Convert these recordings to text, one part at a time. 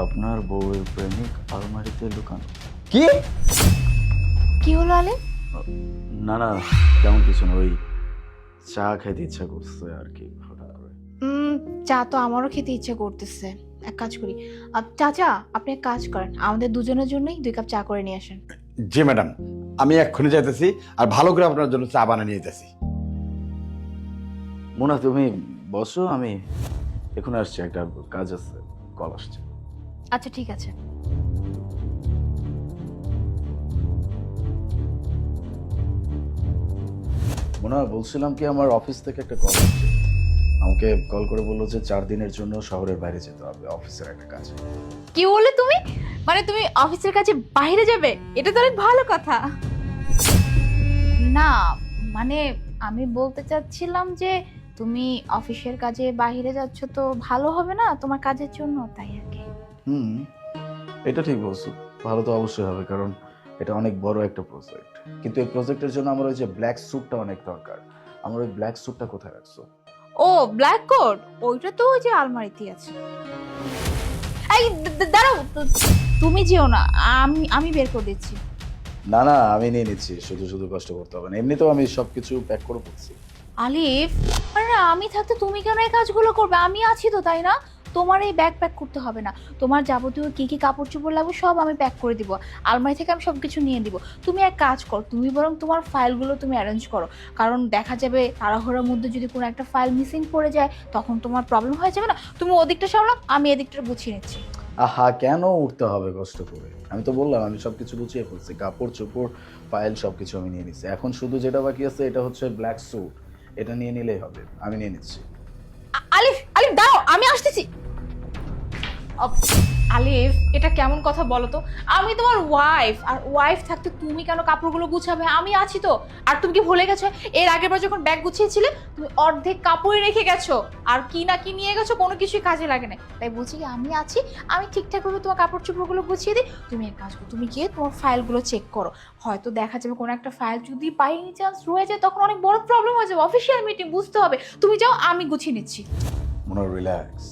আপনার বউয়ের প্রেমিক আলমারিতে লুকানো। কি? কি হলো আলিফ? না না, তেমন কিছু না, ওই চা খেতে ইচ্ছা করছে আর কি হঠাৎ করে। চা তো আমারও খেতে ইচ্ছে করতেছে। এক কাজ করি, চাচা আপনি এক কাজ করেন, আমাদের দুজনের জন্যই 2 কাপ চা করে নিয়ে আসেন। জি ম্যাডাম, আমি এক্ষুনি যাইতেছি আর ভালো করে আপনার জন্য চা বানিয়ে নিয়ে যেতেছি। মোনা তুমি বসো, আমি এখন আসছি, একটা কাজ আছে, কল আসছে। আচ্ছা ঠিক আছে। মোনা বলছিলাম কি, আমার অফিস থেকে একটা কল আসছে, আমাকে কল করে বললো যে 4 দিনের জন্য শহরের বাইরে যেতে হবে অফিসের একটা কাজে। কি বললে তুমি? মানে তুমি অফিসের কাছে বাইরে যাবে? এটা তো অনেক ভালো কথা। না মানে আমি বলতে চাচ্ছিলাম যে তুমি অফিসের কাজে বাইরে যাচ্ছ তো ভালো হবে না তোমার কাজের জন্য, তাই আর কি। এটা ঠিক বলছো, ভালো তো অবশ্যই হবে, কারণ এটা অনেক বড় একটা প্রজেক্ট। কিন্তু এই প্রজেক্টের জন্য আমার ওই যে ব্ল্যাক স্যুটটা অনেক দরকার। আমার ওই ব্ল্যাক স্যুটটা কোথায় রাখছো? ও ব্ল্যাক কোট, ওইটা তো ওই যে আলমারিতে আছে। এই দাঁড়াও, তুমি যেও না, আমি বের করে দিচ্ছি। না না, আমি নিয়ে নিচ্ছি, শুধু শুধু কষ্ট করতে হবে না, এমনিতেও আমি সবকিছু প্যাক করে ফেলছি। আলিফ, আরে না, আমি থাকতে তুমি কেন এই কাজগুলো করবে? আমি আছি তো, তাই না? তোমার এই ব্যাগ প্যাক করতে হবে না। তোমার যাবতীয় কি কি কাপড় চোপড় লাগবে সব আমি প্যাক করে দিব। আলমারি থেকে আমি সবকিছু নিয়ে দিব। তুমি এক কাজ করো, তুমি বরং তোমার ফাইলগুলো তুমি অ্যারেঞ্জ করো, কারণ দেখা যাবে তাড়াহুড়োর মধ্যে যদি কোনো একটা ফাইল মিসিং পড়ে যায় তখন তোমার প্রবলেম হয়ে যাবে না। তুমি ওদিকটা সামলাও, আমি এদিকটা গুছিয়ে নিচ্ছি। আহা, কেন উঠতে হবে কষ্ট করে? আমি তো বললাম আমি সবকিছু গুছিয়ে ফেলছি, কাপড় চোপড় ফাইল সবকিছু আমি নিয়ে নিচ্ছি। এখন শুধু যেটা বাকি আছে এটা হচ্ছে ব্ল্যাক স্যুট, এটা নিয়ে নিলেই হবে, আমি নিয়ে নিচ্ছি। আলিফ, আলিফ দাঁড়াও, আমি আসতেছি। আলিফ, এটা কেমন কথা বলো তো? আমি তোমার ওয়াইফ, আর ওয়াইফ থাকতে তুমি কেন কাপড়গুলো গুছাবে? আমি আছি তো। আর তুমি কি ভুলে গেছো এর আগের বার যখন ব্যাগ গুছিয়েছিলে তুমি অর্ধেক কাপড়ই রেখে গেছো, আর কি না কি নিয়ে গেছো, কোনো কিছুই কাজে লাগে না। তাই বলছি কি আমি আছি, আমি ঠিকঠাক ভাবে তোমার কাপড় চোপড়গুলো গুছিয়ে দিই। তুমি এক কাজ করো, তুমি গিয়ে তোমার ফাইলগুলো চেক করো। হয়তো দেখা যাবে কোনো একটা ফাইল যদি বাই এনি চান্স রয়ে যায় তখন অনেক বড় প্রবলেম হয়ে যাবে, অফিসিয়াল মিটিং, বুঝতে হবে। তুমি যাও, আমি গুছিয়ে নিচ্ছি। মনে রিল্যাক্স,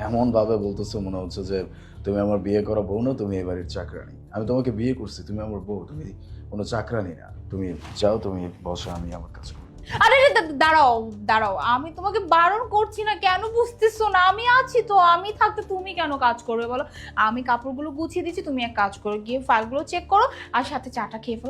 এমন ভাবে বলতেছো মনে হচ্ছে যে তুমি আমার বিয়ে করা বউ না, তুমি এবারের চাকরানি। আমি তোমাকে বিয়ে করছি, তুমি আমার বউ, তুমি কোনো চাকরানি না। তুমি যাও, তুমি বসো, আমি আমার কাজ করি। আরে দাঁড়াও দাঁড়াও, আমি তোমাকে বারণ করছি না, কেন বুঝতেছো না? আমি আছি তো, আমি থাকতে তুমি কেন কাজ করবে বলো? আমি কাপড়গুলো গুছিয়ে দিচ্ছি, তুমি এক কাজ করো, গিয়ে ফাইলগুলো চেক করো আর সাথে চাটা খেয়ে ফেলো,